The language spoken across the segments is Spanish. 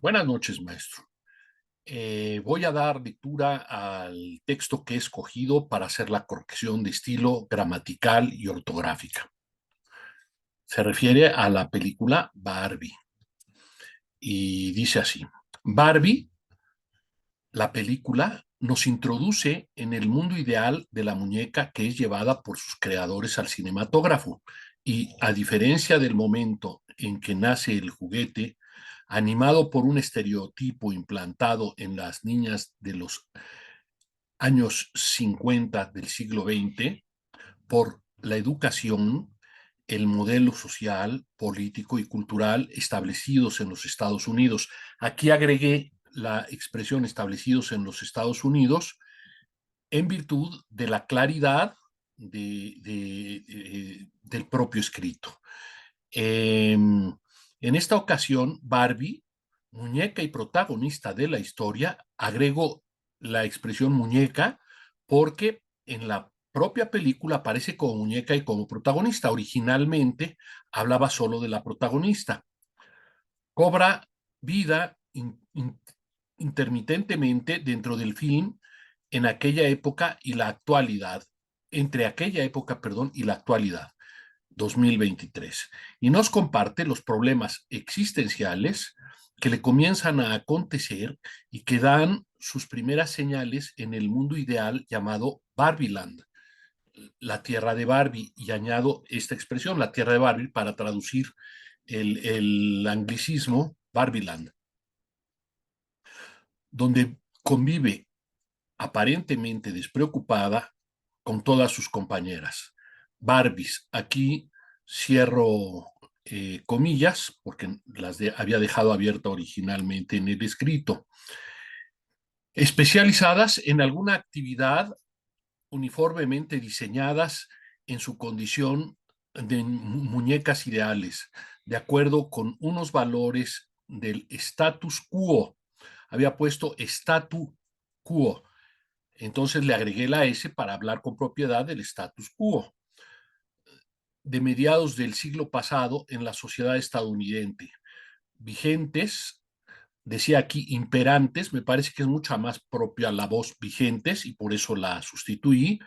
Buenas noches, maestro. Voy a dar lectura al texto que he escogido para hacer la corrección de estilo gramatical y ortográfica. Se refiere a la película Barbie y dice así: Barbie, la película, nos introduce en el mundo ideal de la muñeca que es llevada por sus creadores al cinematógrafo y, a diferencia del momento en que nace el juguete, animado por un estereotipo implantado en las niñas de los años 50 del siglo XX, por la educación, el modelo social, político y cultural establecidos en los Estados Unidos. Aquí agregué la expresión establecidos en los Estados Unidos en virtud de la claridad del propio escrito. En esta ocasión, Barbie, muñeca y protagonista de la historia, agrego la expresión muñeca porque en la propia película aparece como muñeca y como protagonista. Originalmente hablaba solo de la protagonista. Cobra vida intermitentemente dentro del film en aquella época y la actualidad, entre aquella época, perdón, y la actualidad. 2023, y nos comparte los problemas existenciales que le comienzan a acontecer y que dan sus primeras señales en el mundo ideal llamado Barbieland, la tierra de Barbie, y añado esta expresión, la tierra de Barbie, para traducir el anglicismo Barbieland, donde convive aparentemente despreocupada con todas sus compañeras. Barbies, aquí cierro comillas, porque había dejado abierta originalmente en el escrito. Especializadas en alguna actividad, uniformemente diseñadas en su condición de muñecas ideales, de acuerdo con unos valores del status quo. Había puesto statu quo, entonces le agregué la S para hablar con propiedad del status quo de mediados del siglo pasado en la sociedad estadounidense, vigentes, decía aquí imperantes, me parece que es mucha más propia la voz vigentes y por eso la sustituí,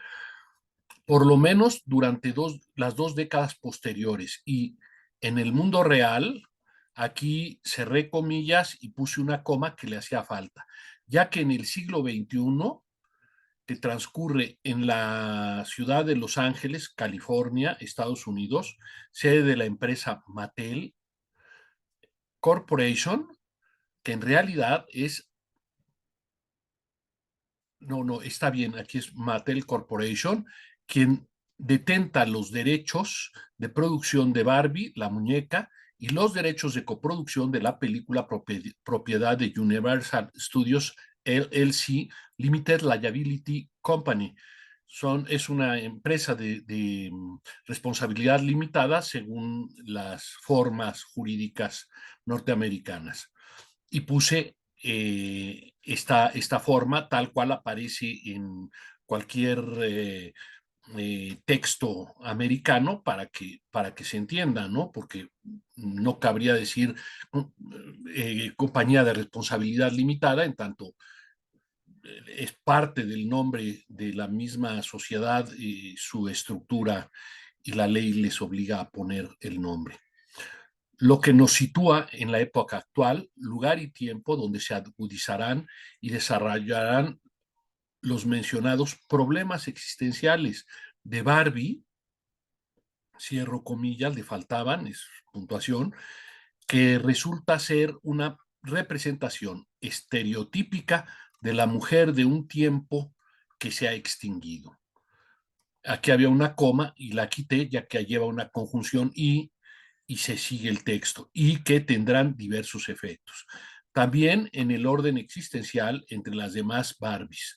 por lo menos durante las dos décadas posteriores. Y en el mundo real, aquí cerré comillas y puse una coma que le hacía falta, ya que en el siglo XXI que transcurre en la ciudad de Los Ángeles, California, Estados Unidos, sede de la empresa Mattel Corporation, que en realidad es, no, está bien, aquí es Mattel Corporation, quien detenta los derechos de producción de Barbie, la muñeca, y los derechos de coproducción de la película propiedad de Universal Studios LLC Limited Liability Company. Es una empresa de responsabilidad limitada según las formas jurídicas norteamericanas. Y puse esta forma tal cual aparece en cualquier texto americano para que se entienda, ¿no? Porque no cabría decir compañía de responsabilidad limitada, en tanto es parte del nombre de la misma sociedad y su estructura y la ley les obliga a poner el nombre. Lo que nos sitúa en la época actual, lugar y tiempo donde se agudizarán y desarrollarán los mencionados problemas existenciales de Barbie, cierro comillas, le faltaban, es puntuación, que resulta ser una representación estereotípica de la mujer de un tiempo que se ha extinguido. Aquí había una coma y la quité ya que lleva una conjunción y se sigue el texto y que tendrán diversos efectos. También en el orden existencial entre las demás Barbies.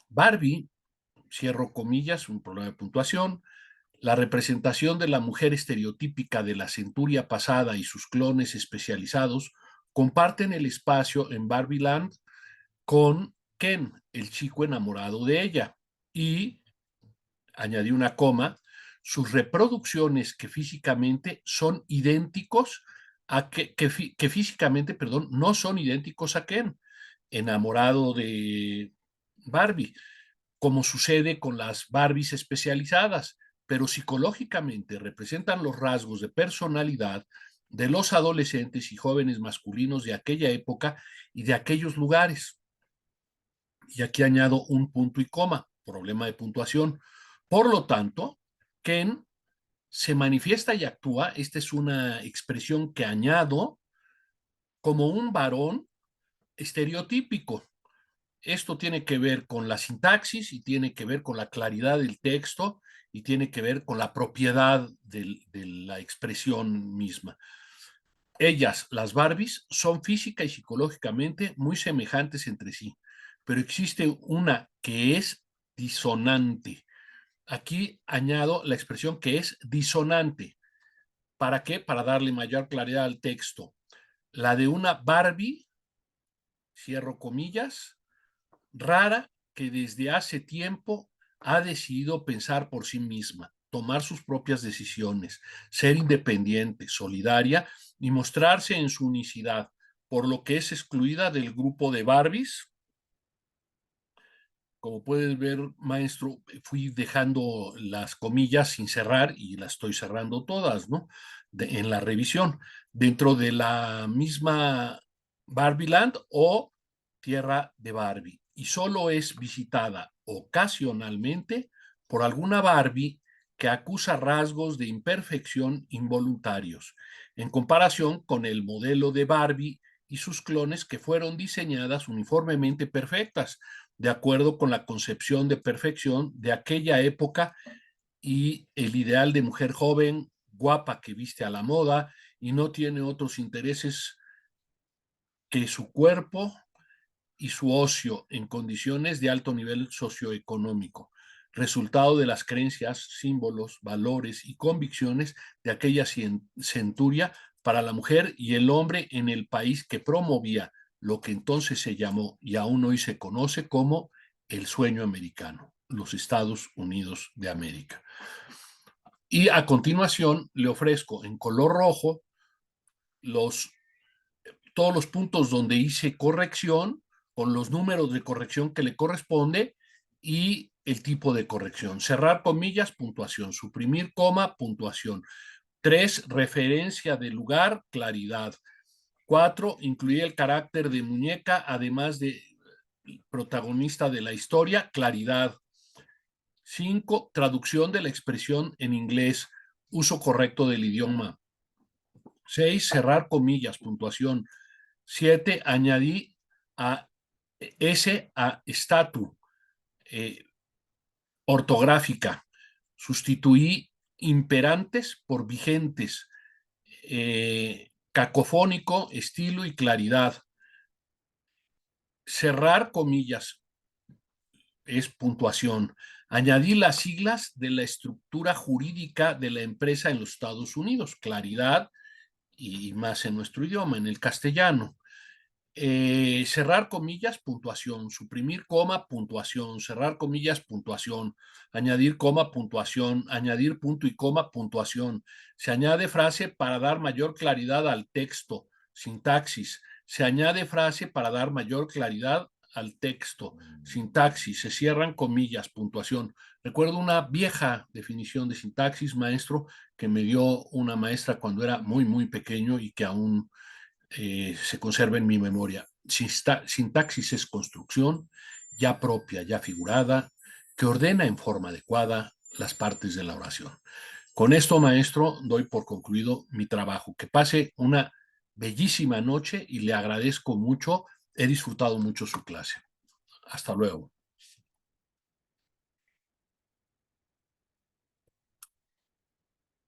Barbie, cierro comillas, un problema de puntuación, la representación de la mujer estereotípica de la centuria pasada y sus clones especializados comparten el espacio en Barbieland con Ken, el chico enamorado de ella, y añadí una coma, sus reproducciones que físicamente son idénticos que físicamente, perdón, no son idénticos a Ken, enamorado de Barbie, como sucede con las Barbies especializadas, pero psicológicamente representan los rasgos de personalidad de los adolescentes y jóvenes masculinos de aquella época y de aquellos lugares. Y aquí añado un punto y coma, problema de puntuación. Por lo tanto, Ken se manifiesta y actúa, esta es una expresión que añado, como un varón estereotípico. Esto tiene que ver con la sintaxis y tiene que ver con la claridad del texto y tiene que ver con la propiedad de la expresión misma. Ellas, las Barbies, son física y psicológicamente muy semejantes entre sí, pero existe una que es disonante. Aquí añado la expresión que es disonante. ¿Para qué? Para darle mayor claridad al texto. La de una Barbie, cierro comillas, rara, que desde hace tiempo ha decidido pensar por sí misma, tomar sus propias decisiones, ser independiente, solidaria y mostrarse en su unicidad, por lo que es excluida del grupo de Barbies. Como puedes ver, maestro, fui dejando las comillas sin cerrar y las estoy cerrando todas, ¿no? En la revisión, dentro de la misma Barbieland o Tierra de Barbie. Y solo es visitada ocasionalmente por alguna Barbie que acusa rasgos de imperfección involuntarios, en comparación con el modelo de Barbie y sus clones que fueron diseñadas uniformemente perfectas, de acuerdo con la concepción de perfección de aquella época y el ideal de mujer joven, guapa, que viste a la moda y no tiene otros intereses que su cuerpo y su ocio en condiciones de alto nivel socioeconómico, resultado de las creencias, símbolos, valores y convicciones de aquella centuria para la mujer y el hombre en el país que promovía lo que entonces se llamó y aún hoy se conoce como el sueño americano, los Estados Unidos de América. Y a continuación le ofrezco en color rojo los todos los puntos donde hice corrección, con los números de corrección que le corresponde y el tipo de corrección. Cerrar comillas, puntuación. Suprimir coma, puntuación. 3, referencia de lugar, claridad. 4, incluir el carácter de muñeca, además de protagonista de la historia, claridad. 5, traducción de la expresión en inglés, uso correcto del idioma. 6, cerrar comillas, puntuación. 7, añadí a a statu, ortográfica. Sustituí imperantes por vigentes, cacofónico, estilo y claridad. Cerrar comillas es puntuación. Añadí las siglas de la estructura jurídica de la empresa en los Estados Unidos, claridad y más en nuestro idioma, en el castellano. Cerrar comillas, puntuación, suprimir coma, puntuación, cerrar comillas, puntuación, añadir coma, puntuación, añadir punto y coma, puntuación. Se añade frase para dar mayor claridad al texto, sintaxis. Se añade frase para dar mayor claridad al texto, sintaxis. Se cierran comillas, puntuación. Recuerdo una vieja definición de sintaxis, maestro, que me dio una maestra cuando era muy, muy pequeño y que aún se conserva en mi memoria. Sintaxis es construcción ya propia, ya figurada, que ordena en forma adecuada las partes de la oración. Con esto, maestro, doy por concluido mi trabajo. Que pase una bellísima noche y le agradezco mucho. He disfrutado mucho su clase. Hasta luego.